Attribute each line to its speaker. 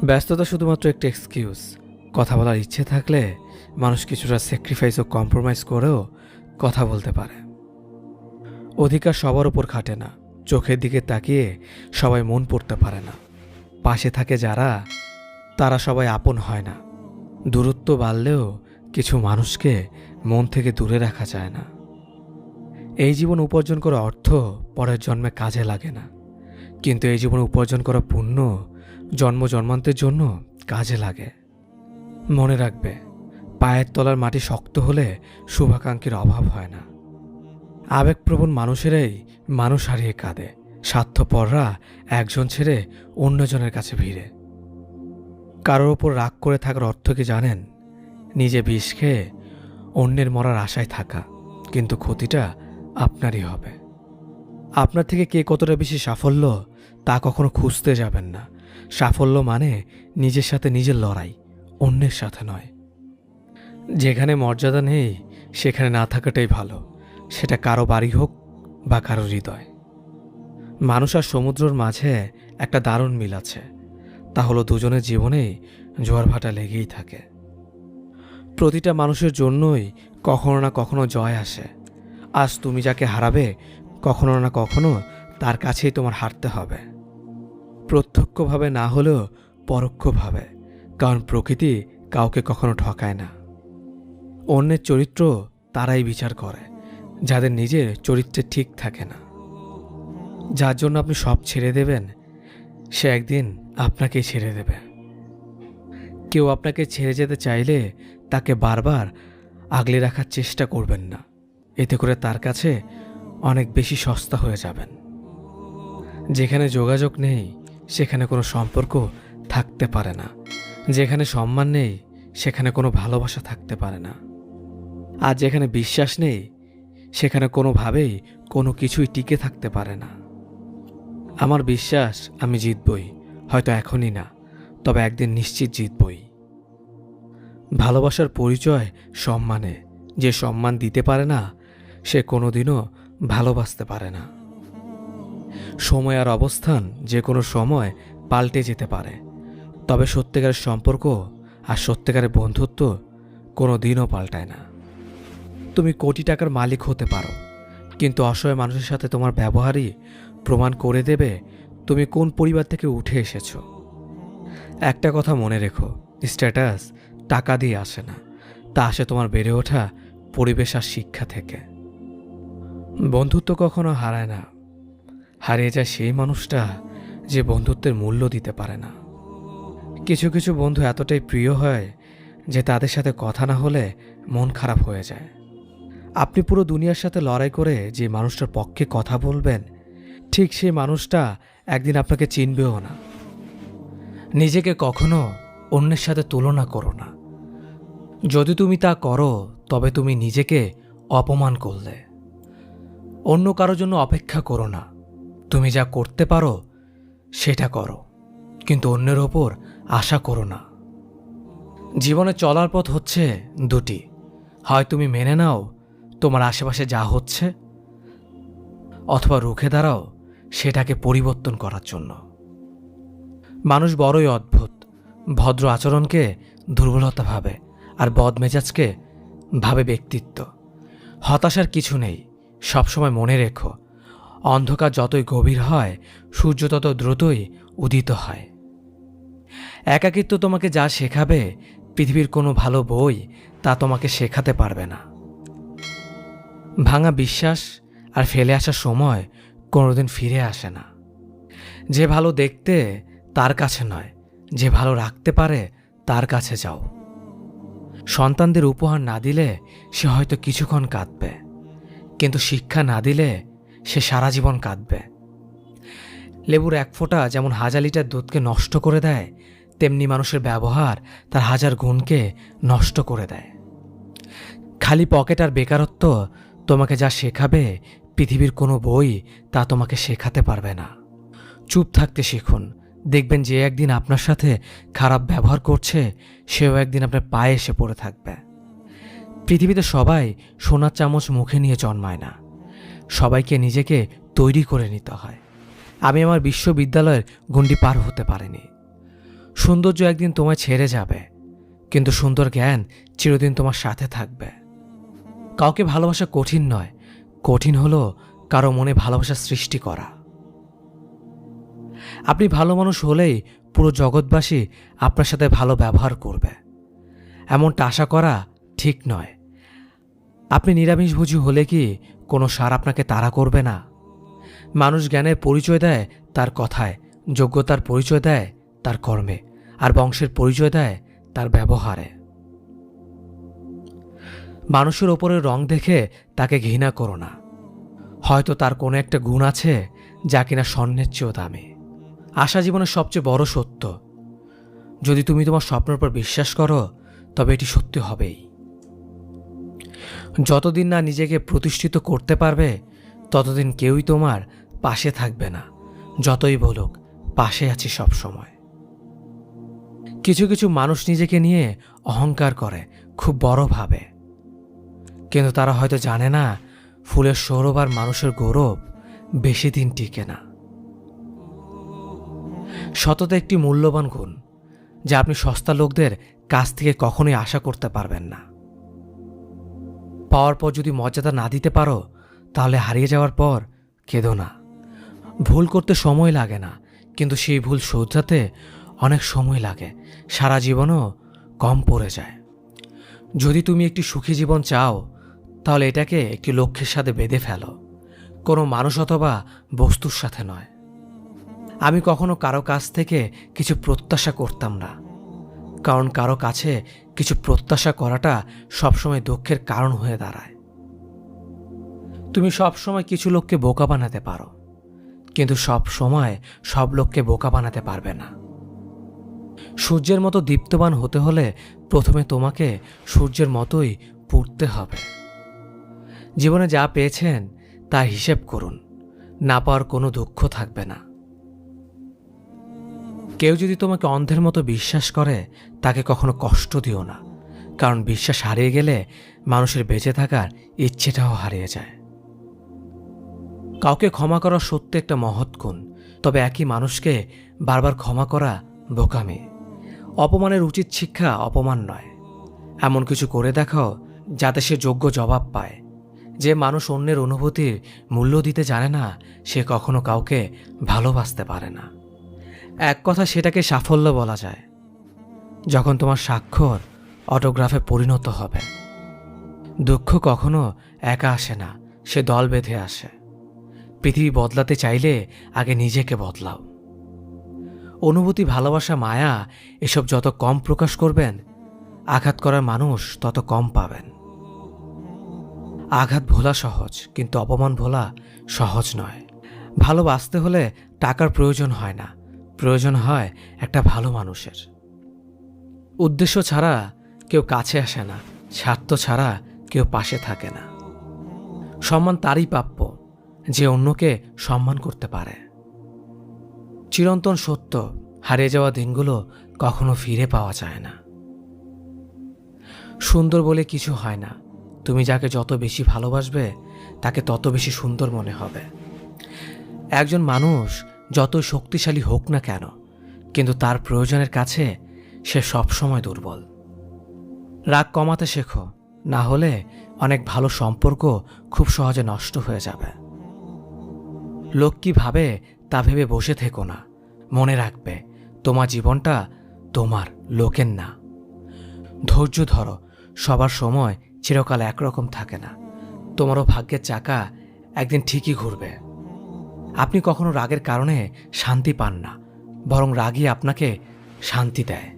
Speaker 1: ব্যস্ততা শুধুমাত্র একটা এক্সকিউজ। কথা বলার ইচ্ছে থাকলে মানুষ কিছুটা স্যাক্রিফাইস ও কম্প্রোমাইজ করেও কথা বলতে পারে। অধিকার সবার উপর খাটে না। চোখের দিকে তাকিয়ে সবাই মন পড়তে পারে না। পাশে থাকে যারা, তারা সবাই আপন হয় না। দূরত্ব বাড়লেও কিছু মানুষকে মন থেকে দূরে রাখা যায় না। এই জীবন উপার্জন করা অর্থ পরের জন্মে কাজে লাগে না, কিন্তু এই জীবন উপার্জন করা পুণ্য জন্ম জন্মান্তের জন্য কাজে লাগে। মনে রাখবে, পায়ের তলার মাটি শক্ত হলে শুভাকাঙ্ক্ষীর অভাব হয় না। আবেগপ্রবণ মানুষেরাই মানুষ হারিয়ে কাঁদে। স্বার্থপররা একজন ছেড়ে অন্যজনের কাছে ভিড়ে। কারোর ওপর রাগ করে থাকার অর্থ কি জানেন? নিজে বিষ খেয়ে অন্যের মরার আশায় থাকা, কিন্তু ক্ষতিটা আপনারই হবে। আপনার থেকে কে কতটা বেশি সাফল্য তা কখনো খুঁজতে যাবেন না। সাফল্য মানে নিজের সাথে নিজের লড়াই, অন্যের সাথে নয়। যেখানে মর্যাদা নেই সেখানে না থাকাটাই ভালো, সেটা কারো বাড়ি হোক বা কারো হৃদয়। মানুষ আর সমুদ্রের মাঝে একটা দারুণ মিল আছে, তা হলো দুজনের জীবনেই জোয়ার ভাটা লেগেই থাকে। প্রতিটা মানুষের জন্যই কখনো না কখনো জয় আসে। আজ তুমি যাকে হারাবে, কখনো না কখনো তার কাছেই তোমার হারতে হবে। প্রত্যক্ষভাবে না হলেও পরোক্ষভাবে, কারণ প্রকৃতি কাউকে কখনো ঠকায় না। অন্যের চরিত্র তারাই বিচার করে যাদের নিজের চরিত্রে ঠিক থাকে না। যার জন্য আপনি সব ছেড়ে দেবেন, সে একদিন আপনাকেই ছেড়ে দেবে। কেউ আপনাকে ছেড়ে যেতে চাইলে তাকে বারবার আগলে রাখার চেষ্টা করবেন না, এতে করে তার কাছে অনেক বেশি সস্তা হয়ে যাবেন। যেখানে যোগাযোগ নেই সেখানে কোনো সম্পর্ক থাকতে পারে না। যেখানে সম্মান নেই সেখানে কোনো ভালোবাসা থাকতে পারে না। আর যেখানে বিশ্বাস নেই সেখানে কোনোভাবেই কোনো কিছুই টিকে থাকতে পারে না। আমার বিশ্বাস আমি জিতবই, হয়তো এখনই না, তবে একদিন নিশ্চিত জিতবই। ভালোবাসার পরিচয় সম্মানে। যে সম্মান দিতে পারে না সে কোনোদিনও ভালোবাসতে পারে না। সময় আর অবস্থান যে কোনো সময় পাল্টে যেতে পারে, তবে সত্যিকারের সম্পর্ক আর সত্যিকারের বন্ধুত্ব কোনো দিনও পাল্টায় না। তুমি কোটি টাকার মালিক হতে পারো, কিন্তু অসহায় মানুষের সাথে তোমার ব্যবহারই প্রমাণ করে দেবে তুমি কোন পরিবার থেকে উঠে এসেছো। একটা কথা মনে রেখো, স্ট্যাটাস টাকা দিয়ে আসে না, তা আসে তোমার বেড়ে ওঠা পরিবেশ আর শিক্ষা থেকে। বন্ধুত্ব কখনো হারায় না, হারিয়ে যায় সেই মানুষটা যে বন্ধুত্বের মূল্য দিতে পারে না। কিছু কিছু বন্ধু এতটাই প্রিয় হয় যে তাদের সাথে কথা না হলে মন খারাপ হয়ে যায়। আপনি পুরো দুনিয়ার সাথে লড়াই করে যে মানুষটার পক্ষে কথা বলবেন, ঠিক সেই মানুষটা একদিন আপনাকে চিনবেও না। নিজেকে কখনো অন্যের সাথে তুলনা করো না। যদি তুমি তা করো তবে তুমি নিজেকে অপমান করলে। অন্য কারোর জন্য অপেক্ষা করো না। তুমি যা করতে পারো সেটা করো, কিন্তু অন্যের ওপর আশা করো না। জীবনে চলার পথ হচ্ছে দুটি, হয় তুমি মেনে নাও তোমার আশেপাশে যা হচ্ছে, অথবা রুখে দাঁড়াও সেটাকে পরিবর্তন করার জন্য। মানুষ বড়ই অদ্ভুত। ভদ্র আচরণকে দুর্বলতা ভাবে, আর বদমেজাজকে ভাবে ব্যক্তিত্ব। হতাশার কিছু নেই। সবসময় মনে রেখো, অন্ধকার যতই গভীর হয় সূর্য তত দ্রুতই উদিত হয়। একাকিত্ব তোমাকে যা শেখাবে পৃথিবীর কোনো ভালো বই তা তোমাকে শেখাতে পারবে না। ভাঙা বিশ্বাস আর ফেলে আসার সময় কোনোদিন ফিরে আসে না। যে ভালো দেখতে তার কাছে নয়, যে ভালো রাখতে পারে তার কাছে যাও। সন্তানদের উপহার না দিলে সে হয়তো কিছুক্ষণ কাঁদবে, কিন্তু শিক্ষা না দিলে সে সারা জীবন কাঁদবে। লেবুর এক ফোঁটা যেমন 1000 লিটার দুধকে নষ্ট করে দেয়, তেমনি মানুষের ব্যবহার তার 1000 গুণকে নষ্ট করে দেয়। খালি পকেট আর বেকারত্ব তোমাকে যা শেখাবে পৃথিবীর কোনো বই তা তোমাকে শেখাতে পারবে না। চুপ থাকতে শিখুন, দেখবেন যে একদিন আপনার সাথে খারাপ ব্যবহার করছে সেও একদিন আপনার পায়ে এসে পড়ে থাকবে। পৃথিবীতে সবাই সোনার চামচ মুখে নিয়ে জন্মায় না, সবাইকে নিজেকে তৈরি করে নিতে হয়। আমি আমার বিশ্ববিদ্যালয়ের গণ্ডি পার হতে পারিনি। সৌন্দর্য একদিন তোমায় ছেড়ে যাবে, কিন্তু সুন্দর জ্ঞান চিরদিন তোমার সাথে থাকবে। কাউকে ভালোবাসা কঠিন নয়, কঠিন হলো কারো মনে ভালোবাসা সৃষ্টি করা। আপনি ভালো মানুষ হলেই পুরো জগৎবাসী আপনার সাথে ভালো ব্যবহার করবে, এমনটা আশা করা ঠিক নয়। আপনি নিরামিষভোজী হলে কি কোনো সার আপনাকে তাড়া করবে না? মানুষ জ্ঞানের পরিচয় দেয় তার কথায়, যোগ্যতার পরিচয় দেয় তার কর্মে, আর বংশের পরিচয় দেয় তার ব্যবহারে। মানুষের ওপরের রং দেখে তাকে ঘৃণা করো না। হয়তো তার কোনো একটা গুণ আছে যা কিনা স্বর্ণের চেয়েও দামি। আশা জীবনের সবচেয়ে বড় সত্য। যদি তুমি তোমার স্বপ্নের উপর বিশ্বাস করো, তবে এটি সত্যি হবেই। যতদিন না নিজেকে প্রতিষ্ঠিত করতে পারবে, ততদিন কেউই তোমার পাশে থাকবে না, যতই বলুক পাশে আছি সব সময়। কিছু কিছু মানুষ নিজেকে নিয়ে অহংকার করে, খুব বড় ভাবে, কিন্তু তারা হয়তো জানে না ফুলের সৌরভ আর মানুষের গৌরব বেশি দিন টিকে না। সততা একটি মূল্যবান গুণ, যা আপনি সস্তা লোকদের কাছ থেকে কখনোই আশা করতে পারবেন না। পাওয়ার পর যদি মর্যাদা না দিতে পারো, তাহলে হারিয়ে যাওয়ার পর কেঁদো না। ভুল করতে সময় লাগে না, কিন্তু সেই ভুল শোধরাতে অনেক সময় লাগে, সারা জীবনও কম পড়ে যায়। যদি তুমি একটি সুখী জীবন চাও, তাহলে এটাকে একটি লক্ষ্যের সাথে বেঁধে ফেলো, কোনো মানুষ অথবা বস্তুর সাথে নয়। আমি কখনো কারো কাছ থেকে কিছু প্রত্যাশা করতাম না, কারণ কারো কাছে কিছু প্রত্যাশা করাটা সবসময় দুঃখের কারণ হয়ে দাঁড়ায়। তুমি সবসময় কিছু লোককে বোকা বানাতে পারো, কিন্তু সব সময় সব লোককে বোকা বানাতে পারবে না। সূর্যের মতো দীপ্তবান হতে হলে প্রথমে তোমাকে সূর্যের মতোই পুড়তে হবে। জীবনে যা পেয়েছেন তার হিসেব করুন, না পাওয়ার কোনো দুঃখ থাকবে না। কেউ যদি তোমাকে অন্ধের মতো বিশ্বাস করে, তাকে কখনো কষ্ট দিও না, কারণ বিশ্বাস হারিয়ে গেলে মানুষের বেঁচে থাকার ইচ্ছেটাও হারিয়ে যায়। কাউকে ক্ষমা করা সত্যি একটা মহৎ গুণ, তবে একই মানুষকে বারবার ক্ষমা করা বোকামি। অপমানের উচিত শিক্ষা অপমান নয়, এমন কিছু করে দেখাও যাতে সে যোগ্য জবাব পায়। যে মানুষ অন্যের অনুভূতির মূল্য দিতে জানে না, সে কখনো কাউকে ভালোবাসতে পারে না। এক কথা সেটাকে সাফল্য বলা যায়, যখন তোমার স্বাক্ষর অটোগ্রাফে পরিণত হবে। দুঃখ কখনো একা আসে না, সে দল বেঁধে আসে। পৃথিবী বদলাতে চাইলে আগে নিজেকে বদলাও। অনুভূতি, ভালোবাসা, মায়া এসব যত কম প্রকাশ করবেন, আঘাত করার মানুষ তত কম পাবেন। আঘাত ভোলা সহজ, কিন্তু অপমান ভোলা সহজ নয়। ভালোবাসতে হলে টাকার প্রয়োজন হয় না, প্রয়োজন হয় একটা ভালো মানুষের। উদ্দেশ্য ছাড়া কেউ কাছে আসে না, স্বার্থ ছাড়া কেউ পাশে থাকে না। সম্মান তারই প্রাপ্য যে অন্যকে সম্মান করতে পারে। চিরন্তন সত্য, হারিয়ে যাওয়া দিনগুলো কখনো ফিরে পাওয়া যায় না। সুন্দর বলে কিছু হয় না, তুমি যাকে যত বেশি ভালোবাসবে তাকে তত বেশি সুন্দর মনে হবে। একজন মানুষ যত শক্তিশালী হোক না কেন, কিন্তু তার প্রয়োজনের কাছে সে সবসময় দুর্বল। রাগ কমাতে শেখো, না হলে অনেক ভালো সম্পর্ক খুব সহজে নষ্ট হয়ে যাবে। লোক কি ভাবে তা ভেবে বসে থেকো না। মনে রাখবে, তোমার জীবনটা তোমার, লোকের না। ধৈর্য ধরো, সবার সময় চিরকাল একরকম থাকে না। তোমারও ভাগ্যের চাকা একদিন ঠিকই ঘুরবে। আপনি কখনো রাগের কারণে শান্তি পান না, বরং রাগই আপনাকে শান্তি দেয়।